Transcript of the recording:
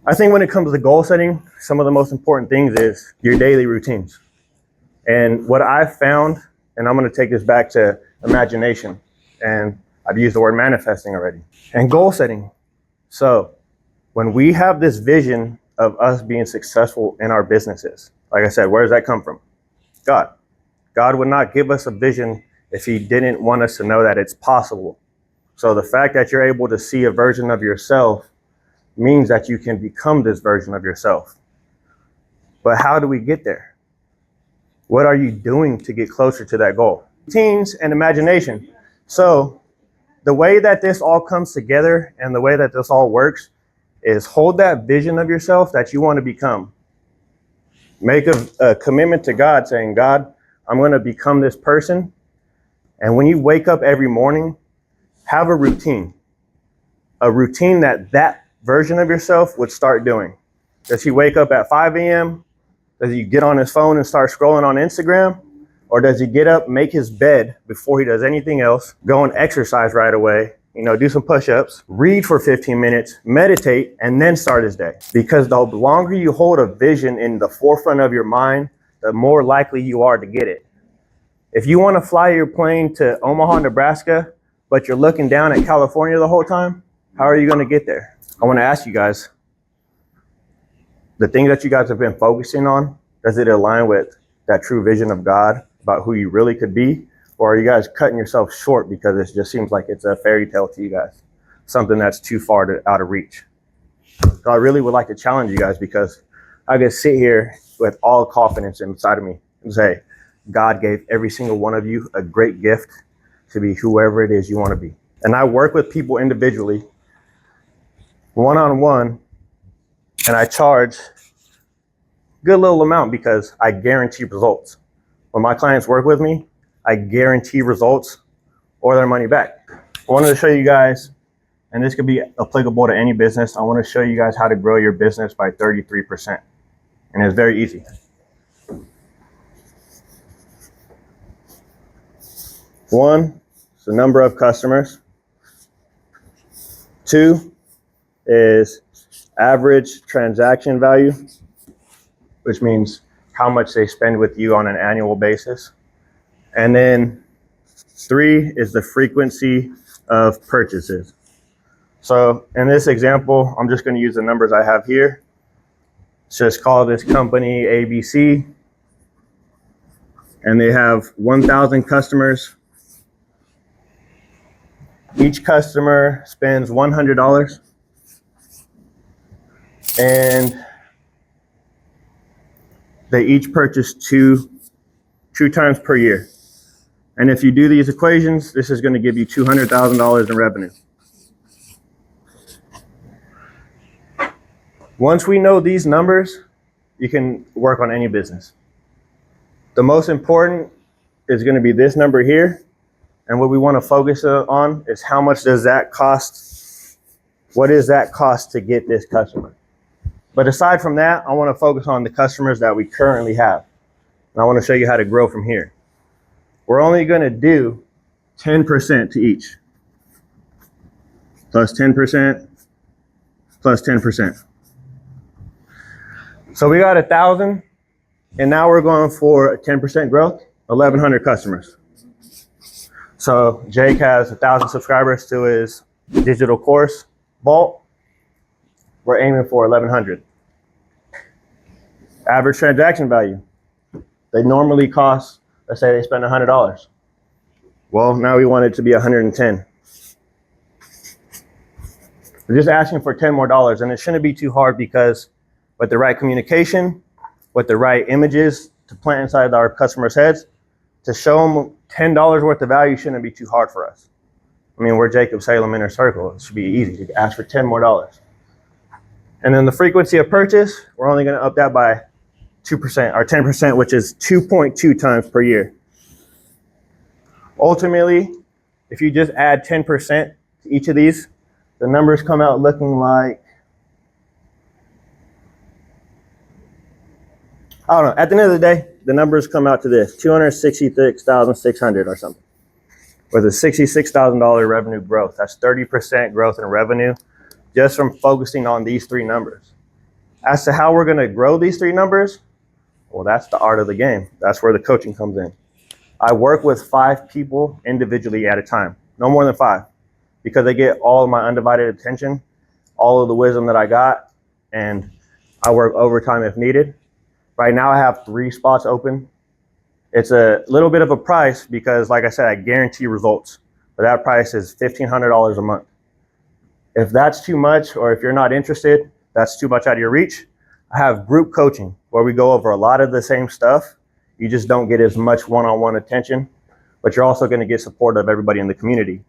I think when it comes to goal setting, some of the most important things is your daily routines. And what I've found, and I'm going to take this back to imagination, and I've used the word manifesting already, and goal setting. So when we have this vision of us being successful in our businesses, like I said, where does that come from? God. God would not give us a vision if he didn't want us to know that it's possible. So the fact that you're able to see a version of yourself means that you can become this version of yourself. But how do we get there? What are you doing to get closer to that goal? Routines and imagination. So the way that this all comes together and the way that this all works is hold that vision of yourself that you want to become. Make a commitment to God saying, God, I'm going to become this person. And when you wake up every morning, have a routine that version of yourself would start doing. Does he wake up at 5 a.m.? Does he get on his phone and start scrolling on Instagram? Or does he get up, make his bed before he does anything else, go and exercise right away, do some push-ups, read for 15 minutes, meditate, and then start his day? Because the longer you hold a vision in the forefront of your mind, the more likely you are to get it. If you want to fly your plane to Omaha, Nebraska, but you're looking down at California the whole time, how are you going to get there? I want to ask you guys, the thing that you guys have been focusing on, does it align with that true vision of God about who you really could be? Or are you guys cutting yourself short because it just seems like it's a fairy tale to you guys, something that's too far out of reach? So I really would like to challenge you guys, because I can sit here with all confidence inside of me and say, God gave every single one of you a great gift to be whoever it is you want to be. And I work with people individually, one-on-one, and I charge a good little amount because I guarantee results. When my clients work with me, I guarantee results or their money back. I wanted to show you guys, and this could be applicable to any business, I want to show you guys how to grow your business by 33%. And it's very easy. 1 is the number of customers. 2 is average transaction value, which means how much they spend with you on an annual basis. And then 3 is the frequency of purchases. So in this example, I'm just going to use the numbers I have here. Let's just call this company ABC. And they have 1,000 customers. Each customer spends $100. And they each purchase two times per year. And if you do these equations, this is going to give you $200,000 in revenue. Once we know these numbers, you can work on any business. The most important is going to be this number here. And what we want to focus on is how much does that cost? What is that cost to get this customer? But aside from that, I want to focus on the customers that we currently have. And I want to show you how to grow from here. We're only going to do 10% to each. Plus 10%, plus 10%. So we got 1,000, and now we're going for a 10% growth, 1,100 customers. So Jake has 1,000 subscribers to his digital course vault. We're aiming for 1,100. Average transaction value. They normally cost, let's say they spend $100. Well, now we want it to be 110. We're just asking for 10 more dollars, and it shouldn't be too hard because with the right communication, with the right images to plant inside our customers' heads, to show them $10 worth of value shouldn't be too hard for us. I mean, we're Jacob Salem Inner Circle. It should be easy to ask for 10 more dollars. And then the frequency of purchase, we're only going to up that by 2% or 10%, which is 2.2 times per year. Ultimately, if you just add 10% to each of these, the numbers come out looking like, I don't know, at the end of the day, the numbers come out to this, 266,600 or something, with a $66,000 revenue growth. That's 30% growth in revenue just from focusing on these 3 numbers. As to how we're going to grow these 3 numbers, well, that's the art of the game. That's where the coaching comes in. I work with 5 people individually at a time, no more than 5, because they get all of my undivided attention, all of the wisdom that I got, and I work overtime if needed. Right now I have 3 spots open. It's a little bit of a price because, like I said, I guarantee results, but that price is $1,500 a month. If that's too much, or if you're not interested, that's too much out of your reach, I have group coaching where we go over a lot of the same stuff. You just don't get as much one-on-one attention, but you're also going to get support of everybody in the community.